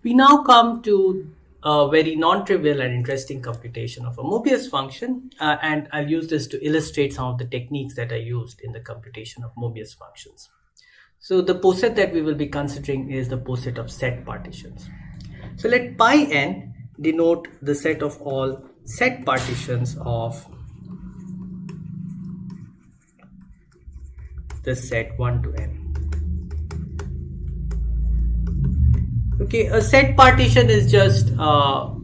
We now come to a very non-trivial and interesting computation of a Mobius function, and I'll use this to illustrate some of the techniques that I used in the computation of Mobius functions. So the poset that we will be considering is the poset of set partitions. So let pi n denote the set of all set partitions of the set 1 to n. Okay, a set partition is just a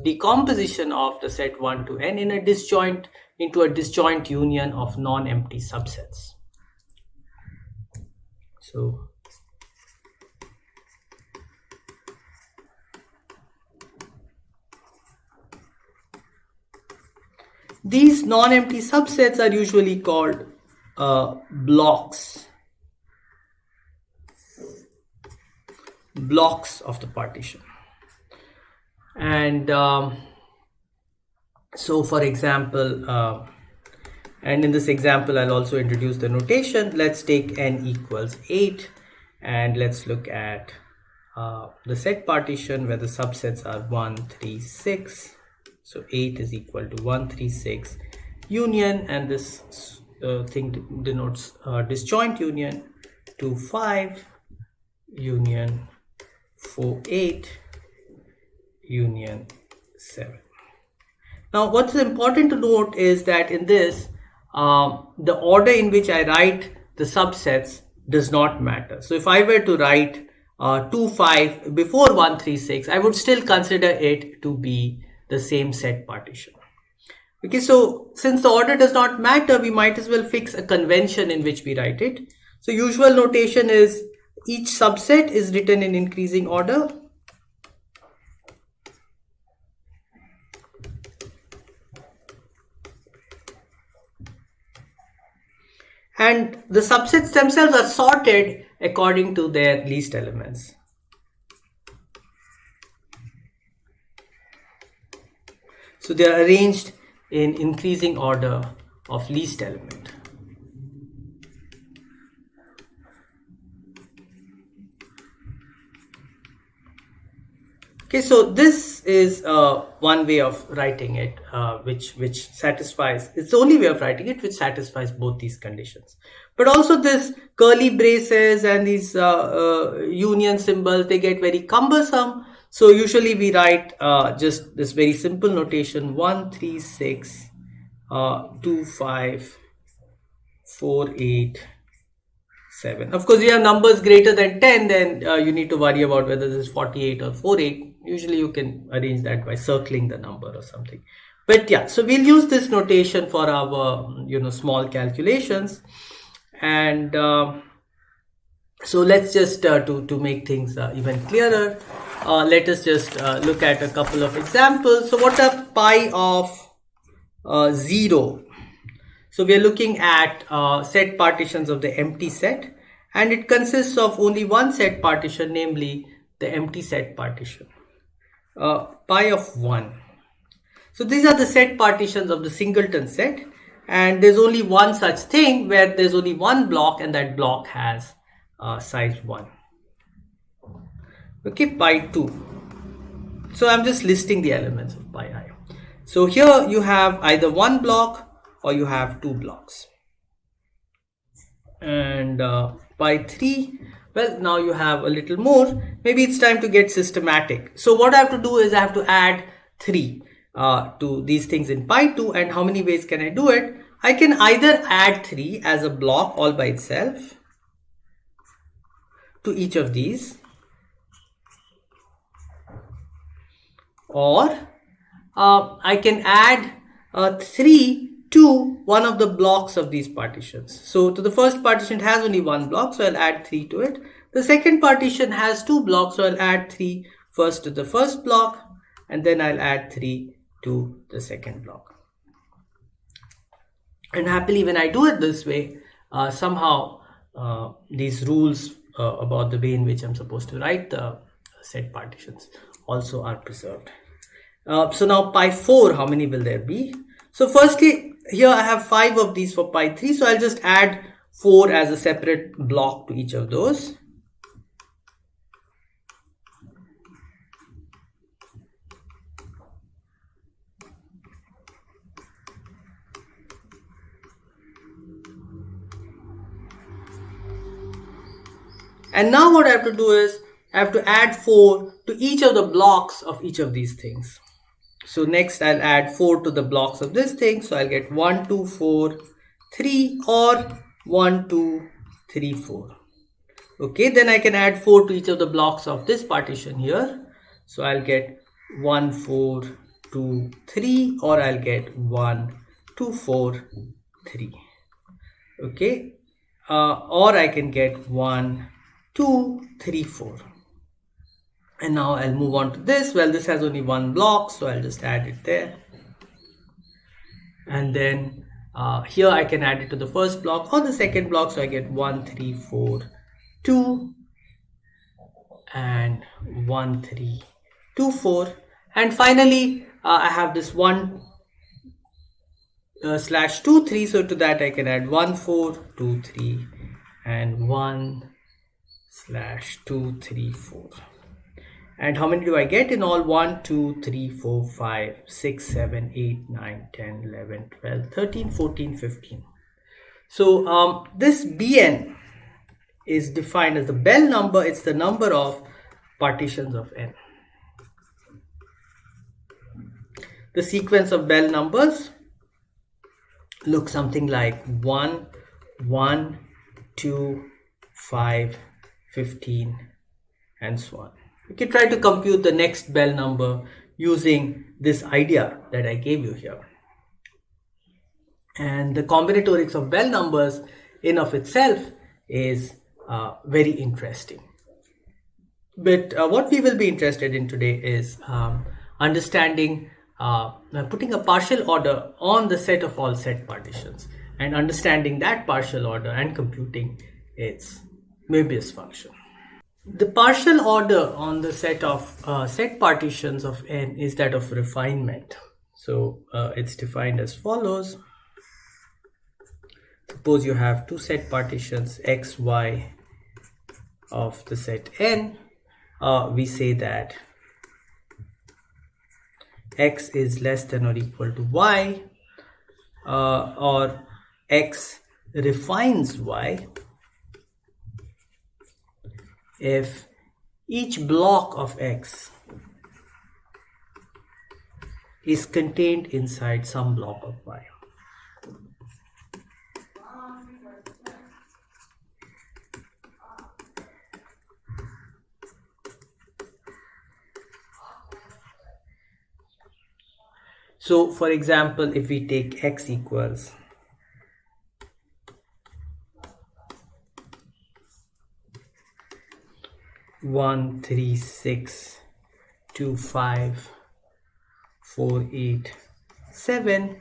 decomposition of the set 1 to n into a disjoint union of non-empty subsets. So these non-empty subsets are usually called blocks of the partition. And so for example, and in this example I'll also introduce the notation. Let's take n equals 8 and let's look at the set partition where the subsets are 1, 3, 6. So 8 is equal to 1, 3, 6 union, and this thing denotes disjoint union 2, 5 union 4, 8 union 7. Now what's important to note is that in this the order in which I write the subsets does not matter. So if I were to write 2, 5 before 1, 3, 6, I would still consider it to be the same set partition. Okay, so since the order does not matter, we might as well fix a convention in which we write it. So usual notation is each subset is written in increasing order. And the subsets themselves are sorted according to their least elements. So they are arranged in increasing order of least element. Okay, so this is one way of writing it, which satisfies. It's the only way of writing it which satisfies both these conditions. But also this curly braces and these union symbols, they get very cumbersome. So usually we write just this very simple notation: 1, 3, 6, 2, 5, 4, 8, 7. Of course, you have numbers greater than 10, then you need to worry about whether this is 48 or 48. Usually you can arrange that by circling the number or something. But yeah, so we'll use this notation for our small calculations. And so let's just to make things even clearer, let us just look at a couple of examples. So what are pi of 0? So we are looking at set partitions of the empty set, and it consists of only one set partition, namely the empty set partition. Pi of 1. So these are the set partitions of the singleton set, and there's only one such thing where there's only one block, and that block has size 1. Okay, pi 2. So I'm just listing the elements of pi I. So here you have either one block or you have two blocks. And pi 3, well, now you have a little more. Maybe it's time to get systematic. So what I have to do is I have to add 3 to these things in pi 2. And how many ways can I do it? I can either add 3 as a block all by itself to each of these, or I can add 3 to one of the blocks of these partitions. So to the first partition, it has only one block, so I'll add 3 to it. The second partition has 2 blocks, so I'll add 3 first to the first block, and then I'll add 3 to the second block. And happily, when I do it this way, somehow these rules about the way in which I'm supposed to write the set partitions also are preserved. So now pi 4, how many will there be? So firstly, here I have 5 of these for pi 3, so I'll just add 4 as a separate block to each of those. And now what I have to do is I have to add 4 to each of the blocks of each of these things. So next I'll add 4 to the blocks of this thing. So I'll get 1, 2, 4, 3 or 1, 2, 3, 4. Okay, then I can add 4 to each of the blocks of this partition here. So I'll get 1, 4, 2, 3 or I'll get 1, 2, 4, 3. Okay, or I can get 1, 2, 3, 4. And now I'll move on to this. Well, this has only one block, so I'll just add it there. And then here I can add it to the first block or the second block. So I get 1, 3, 4, 2 and 1, 3, 2, 4. And finally, I have this 1 slash 2, 3. So to that I can add 1, 4, 2, 3 and 1 slash 2, 3, 4. And how many do I get in all? 1, 2, 3, 4, 5, 6, 7, 8, 9, 10, 11, 12, 13, 14, 15. So this Bn is defined as the Bell number. It's the number of partitions of n. The sequence of Bell numbers looks something like 1, 1, 2, 5, 15, and so on. We can try to compute the next Bell number using this idea that I gave you here. And the combinatorics of Bell numbers in of itself is very interesting. But what we will be interested in today is understanding, putting a partial order on the set of all set partitions and understanding that partial order and computing its Möbius function. The partial order on the set of set partitions of n is that of refinement. So it's defined as follows. Suppose you have two set partitions x, y of the set n. We say that x is less than or equal to y, or x refines y if each block of x is contained inside some block of y. So for example, if we take x equals 1, 3, 6, 2, 5, 4, 8, 7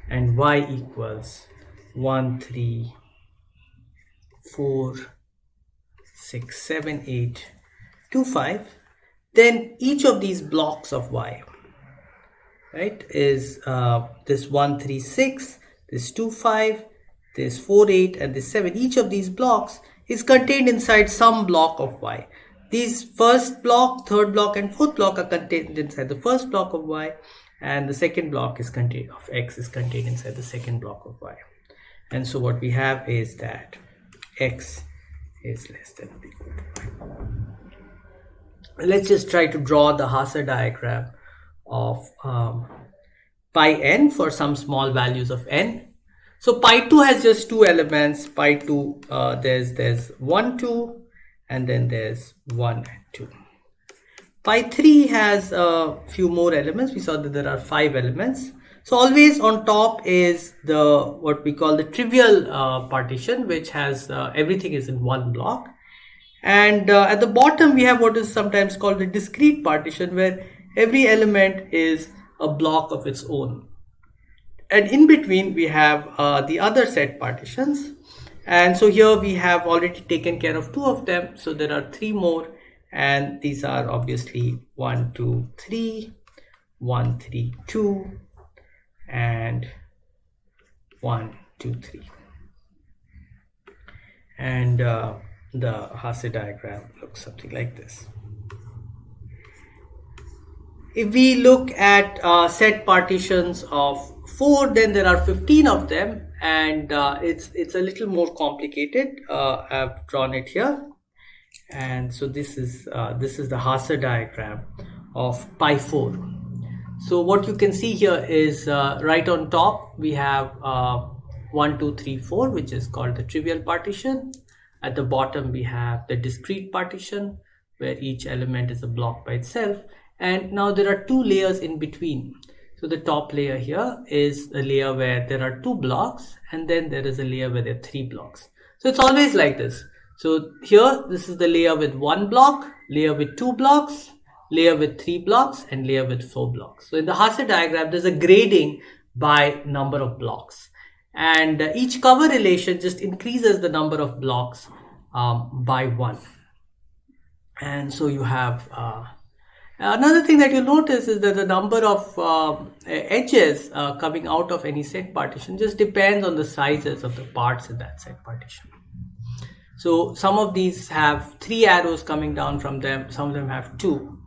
and y equals 1, 3, 4, 6, 7, 8, 2, 5, then each of these blocks of y, right, is this 1, 3, 6, this 2, 5, this 4, 8 and this 7. Each of these blocks is contained inside some block of y. These first block, third block and fourth block are contained inside the first block of y, and the second block is contained of x is contained inside the second block of y. And so what we have is that x is less than or equal to y. Let's just try to draw the Hasse diagram of pi n for some small values of n. So pi 2 has just two elements. Pi 2, there's 1, 2 and then there's 1 and 2. Pi 3 has a few more elements. We saw that there are 5 elements. So always on top is the what we call the trivial partition, which has everything is in one block. And at the bottom we have what is sometimes called the discrete partition, where every element is a block of its own. And in between we have the other set partitions. And so here we have already taken care of 2 of them. So there are 3 more, and these are obviously 1, 2, 3, 1, 3, 2, and 1, 2, 3. And the Hasse diagram looks something like this. If we look at set partitions of 4, then there are 15 of them, and it's a little more complicated. I've drawn it here, And so this is the Hasse diagram of pi 4. So what you can see here is right on top we have 1, 2, 3, 4, which is called the trivial partition. At the bottom we have the discrete partition, where each element is a block by itself. And now there are two layers in between. So the top layer here is a layer where there are two blocks, and then there is a layer where there are three blocks. So it's always like this. So here, this is the layer with one block, layer with two blocks, layer with three blocks, and layer with four blocks. So in the Hasse diagram, there's a grading by number of blocks. And each cover relation just increases the number of blocks by one. And so you have another thing that you'll notice is that the number of edges coming out of any set partition just depends on the sizes of the parts in that set partition. So some of these have 3 arrows coming down from them, some of them have 2.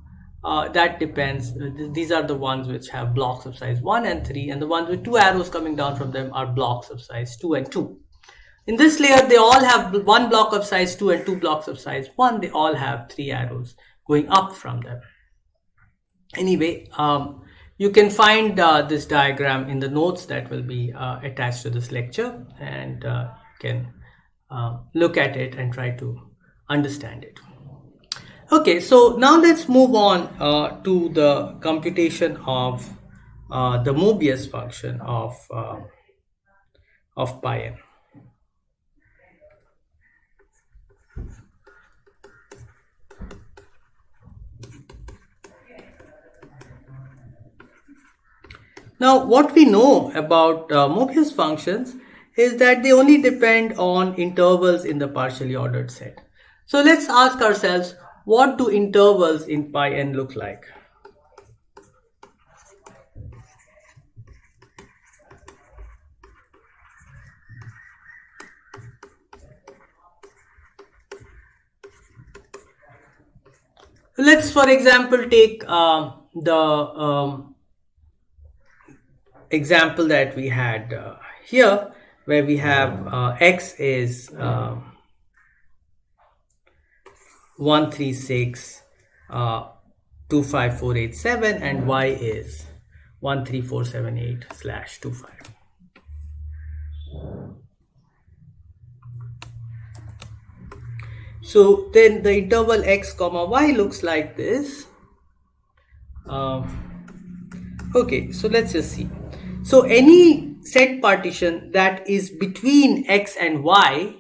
That depends. These are the ones which have blocks of size 1 and 3, and the ones with 2 arrows coming down from them are blocks of size 2 and 2. In this layer, they all have 1 block of size 2 and 2 blocks of size 1. They all have 3 arrows going up from them. Anyway, you can find this diagram in the notes that will be attached to this lecture, and you can look at it and try to understand it. Okay, so now let's move on to the computation of the Mobius function of pi n. Now, what we know about Mobius functions is that they only depend on intervals in the partially ordered set. So let's ask ourselves, what do intervals in pi n look like? Let's, for example, take the example that we had here, where we have x is 136 25487 and y is 13478/25. So then the interval x comma y looks like this. Okay, so let's just see. So any set partition that is between x and y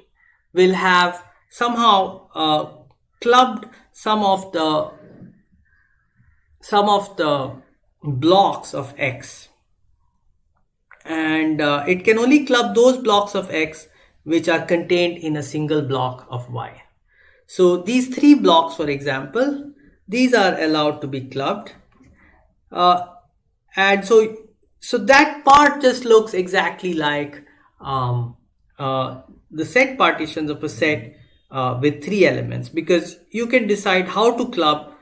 will have somehow clubbed some of the blocks of x, and it can only club those blocks of x which are contained in a single block of y. So these 3 blocks, for example, these are allowed to be clubbed, and so that part just looks exactly like the set partitions of a set with 3 elements, because you can decide how to club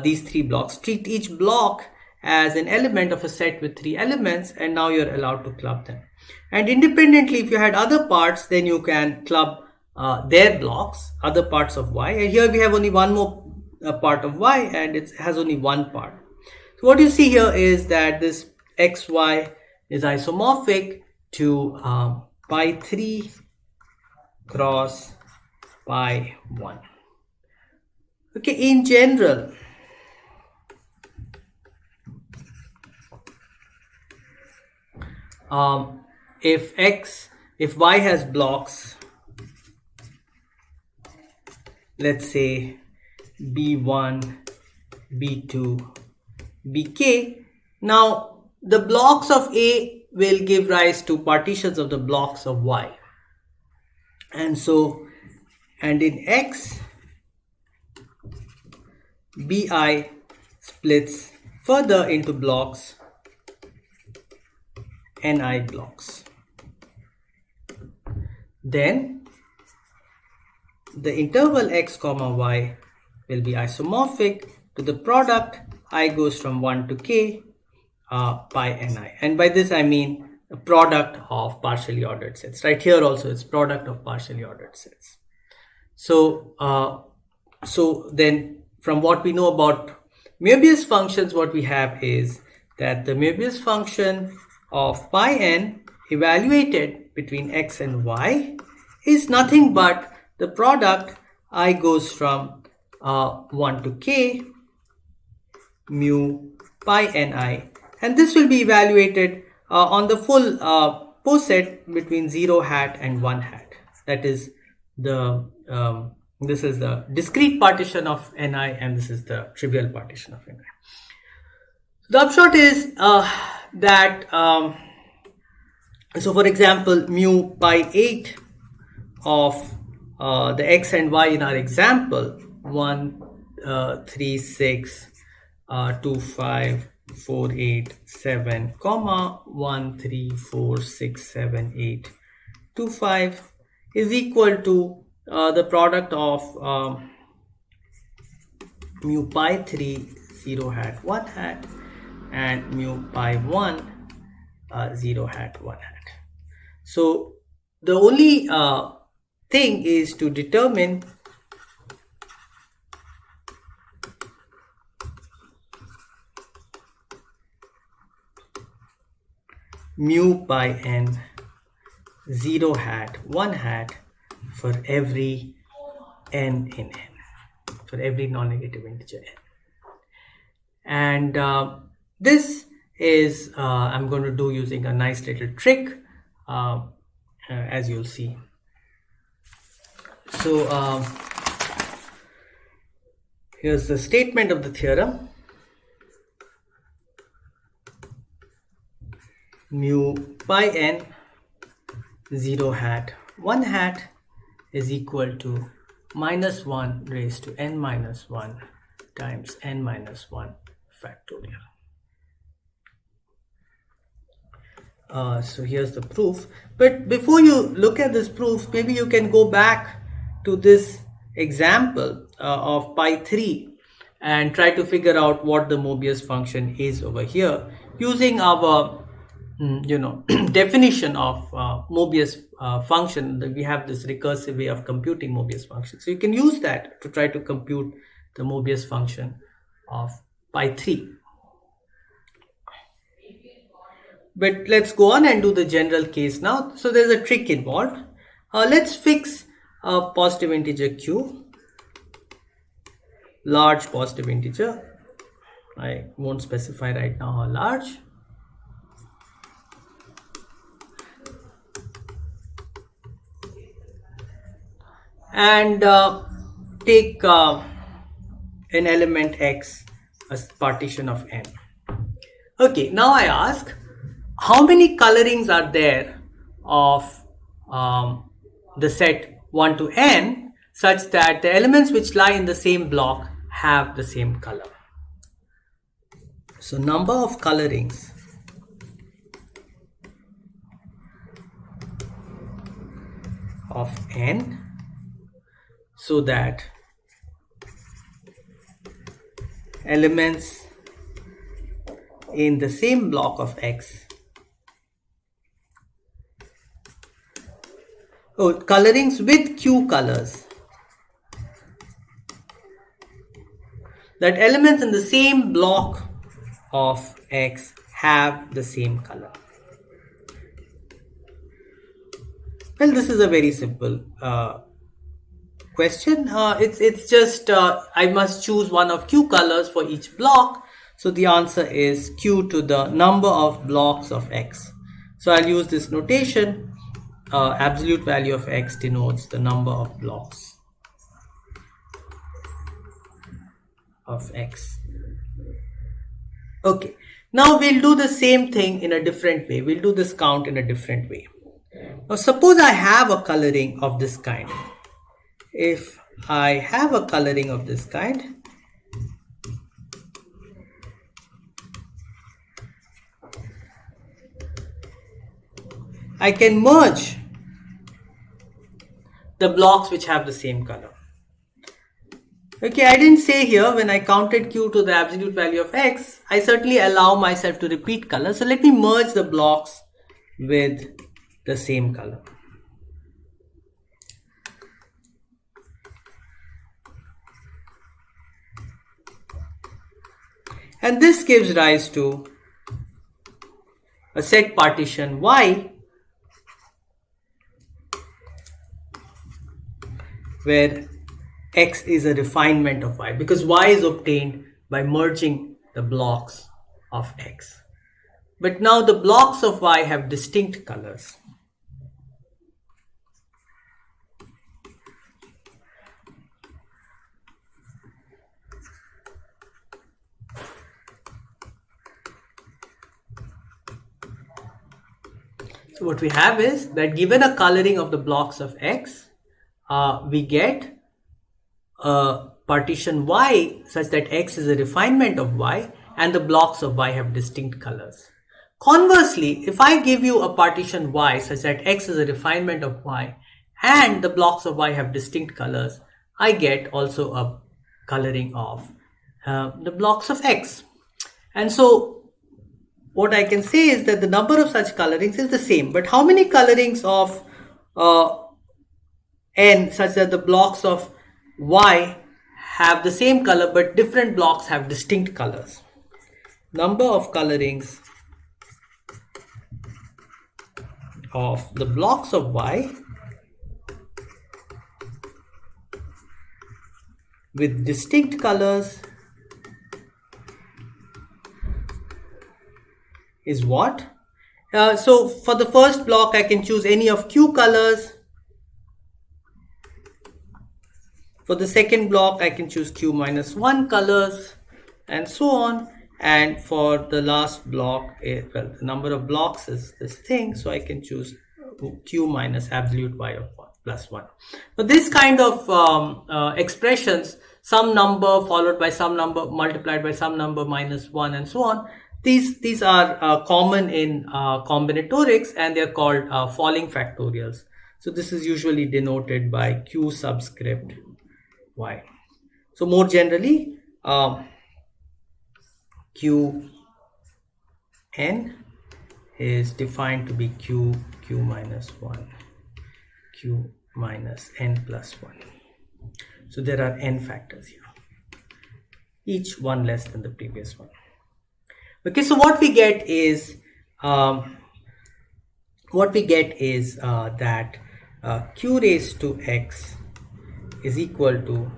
these 3 blocks. Treat each block as an element of a set with 3 elements, and now you're allowed to club them. And independently, if you had other parts, then you can club their blocks, other parts of y. And here we have only one more part of y, and it has only one part. So what you see here is that this xy is isomorphic to pi 3 cross pi 1. Okay, in general, if y has blocks, let's say b1, b2, bk, now the blocks of A will give rise to partitions of the blocks of Y. And in X, BI splits further into blocks, NI blocks. Then the interval X comma Y will be isomorphic to the product I goes from 1 to k pi ni, and by this I mean a product of partially ordered sets. Right here also it's product of partially ordered sets. So So then from what we know about Möbius functions, what we have is that the Möbius function of pi n evaluated between x and y is nothing but the product I goes from 1 to k mu pi ni, and this will be evaluated on the full poset between 0 hat and 1 hat. That is the this is the discrete partition of ni, and this is the trivial partition of ni. The upshot is that so for example, mu pi 8 of the x and y in our example 1 3 6 2 5 4 8 7 comma 1 3 4 6 7 8 2 5 is equal to the product of mu pi 3 0 hat 1 hat and mu pi 1 0 hat 1 hat. So the only thing is to determine mu pi n 0 hat 1 hat for every n in n, for every non-negative integer n. And this is I'm going to do using a nice little trick, as you'll see. So here's the statement of the theorem. Mu pi n 0 hat 1 hat is equal to minus 1 raised to n minus 1 times n minus 1 factorial. So here's the proof. But before you look at this proof, maybe you can go back to this example of pi 3 and try to figure out what the Möbius function is over here using our definition of Möbius function. That we have this recursive way of computing Möbius function. So you can use that to try to compute the Möbius function of pi 3. But let's go on and do the general case now. So there's a trick involved. Let's fix a positive integer q, large positive integer. I won't specify right now how large. And take an element x as partition of n. Okay, now I ask, how many colorings are there of the set 1 to n such that the elements which lie in the same block have the same color? So number of colorings of n so that elements in the same block of x, colorings with q colors, that elements in the same block of x have the same color. Well, this is a very simple question. It's just I must choose one of q colors for each block. So the answer is q to the number of blocks of x. So I'll use this notation. Absolute value of x denotes the number of blocks of x. Okay, now we'll do the same thing in a different way. We'll do this count in a different way. Now suppose I have a coloring of this kind. If I have a coloring of this kind, I can merge the blocks which have the same color. Okay, I didn't say here when I counted q to the absolute value of x, I certainly allow myself to repeat color. So let me merge the blocks with the same color. And this gives rise to a set partition Y, where X is a refinement of Y, because Y is obtained by merging the blocks of X. But now the blocks of Y have distinct colors. So what we have is that given a coloring of the blocks of X, we get a partition Y such that X is a refinement of Y and the blocks of Y have distinct colors. Conversely, if I give you a partition Y such that X is a refinement of Y and the blocks of Y have distinct colors, I get also a coloring of the blocks of X. And so what I can say is that the number of such colorings is the same, but how many colorings of N such that the blocks of Y have the same color but different blocks have distinct colors? Number of colorings of the blocks of Y with distinct colors is what? So for the first block I can choose any of Q colors. For the second block I can choose Q minus 1 colors and so on. And for the last block, well, the number of blocks is this thing, so I can choose Q minus absolute Y of 1 plus 1. But this kind of expressions, some number followed by some number multiplied by some number minus 1 and so on, these are common in combinatorics, and they are called falling factorials. So this is usually denoted by Q subscript Y. So more generally, Q n is defined to be Q minus 1, Q minus n plus 1. So there are n factors here, each one less than the previous one. Okay, so what we get is that Q raised to X is equal to,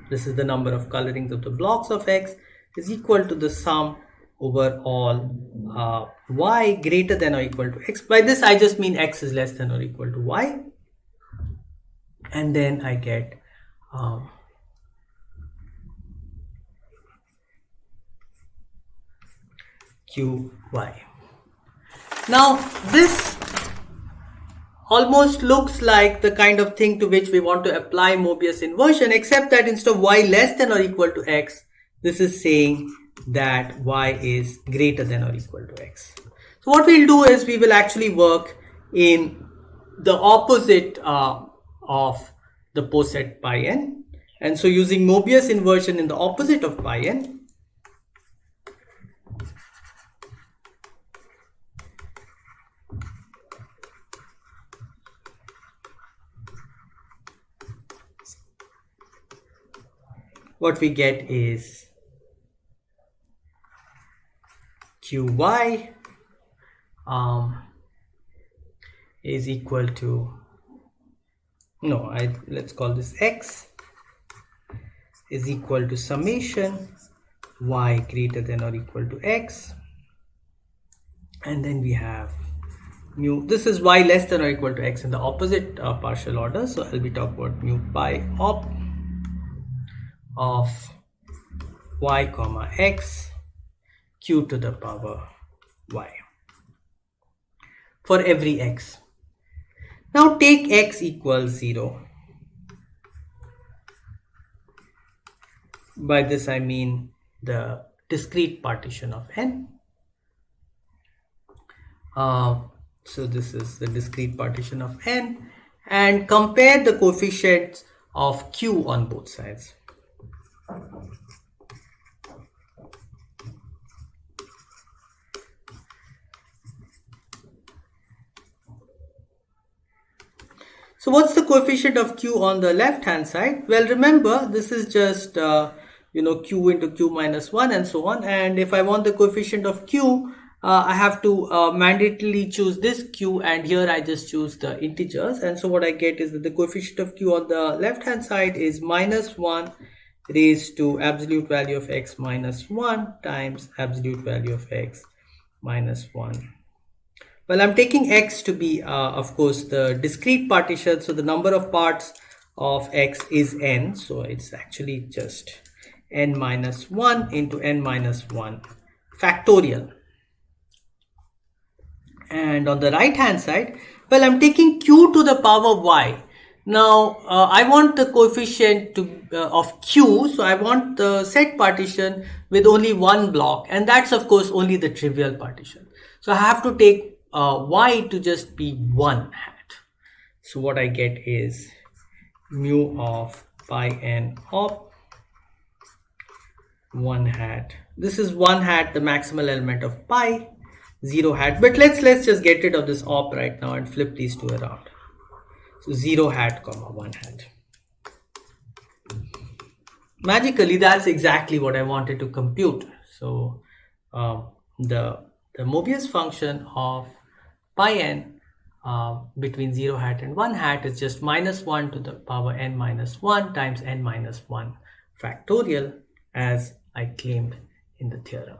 this is the number of colorings of the blocks of X, is equal to the sum over all Y greater than or equal to X. By this I just mean X is less than or equal to Y, and then I get QY. Now this almost looks like the kind of thing to which we want to apply Mobius inversion, except that instead of Y less than or equal to X, this is saying that Y is greater than or equal to X. So what we'll do is we will actually work in the opposite of the Poset pi n. And so using Mobius inversion in the opposite of pi n, what we get is QY is equal to, let's call this X is equal to summation Y greater than or equal to X, and then we have mu, this is Y less than or equal to X in the opposite partial order, so I'll be talking about mu pi op of Y comma X Q to the power Y for every X. Now take X equals 0. By this I mean the discrete partition of N. So this is the discrete partition of N, and compare the coefficients of Q on both sides. So what's the coefficient of Q on the left hand side? Well, remember, this is just q into q minus 1 and so on. And if I want the coefficient of q, I have to mandatorily choose this q, and here I just choose the integers. And so what I get is that the coefficient of q on the left hand side is minus 1 raised to absolute value of x minus 1 times absolute value of x minus 1. Well, I'm taking x to be, of course, the discrete partition. So the number of parts of x is n. So it's actually just n minus 1 into n minus 1 factorial. And on the right hand side, well, I'm taking q to the power y. Now, I want the coefficient of q, so I want the set partition with only one block, and that's of course only the trivial partition. So I have to take y to just be 1 hat. So what I get is mu of pi n op 1 hat. This is 1 hat, the maximal element of pi, 0 hat. But let's just get rid of this op right now and flip these two around. So 0 hat comma 1 hat. Magically, that's exactly what I wanted to compute. So the Mobius function of pi n between 0 hat and 1 hat is just minus 1 to the power n minus 1 times n minus 1 factorial, as I claimed in the theorem.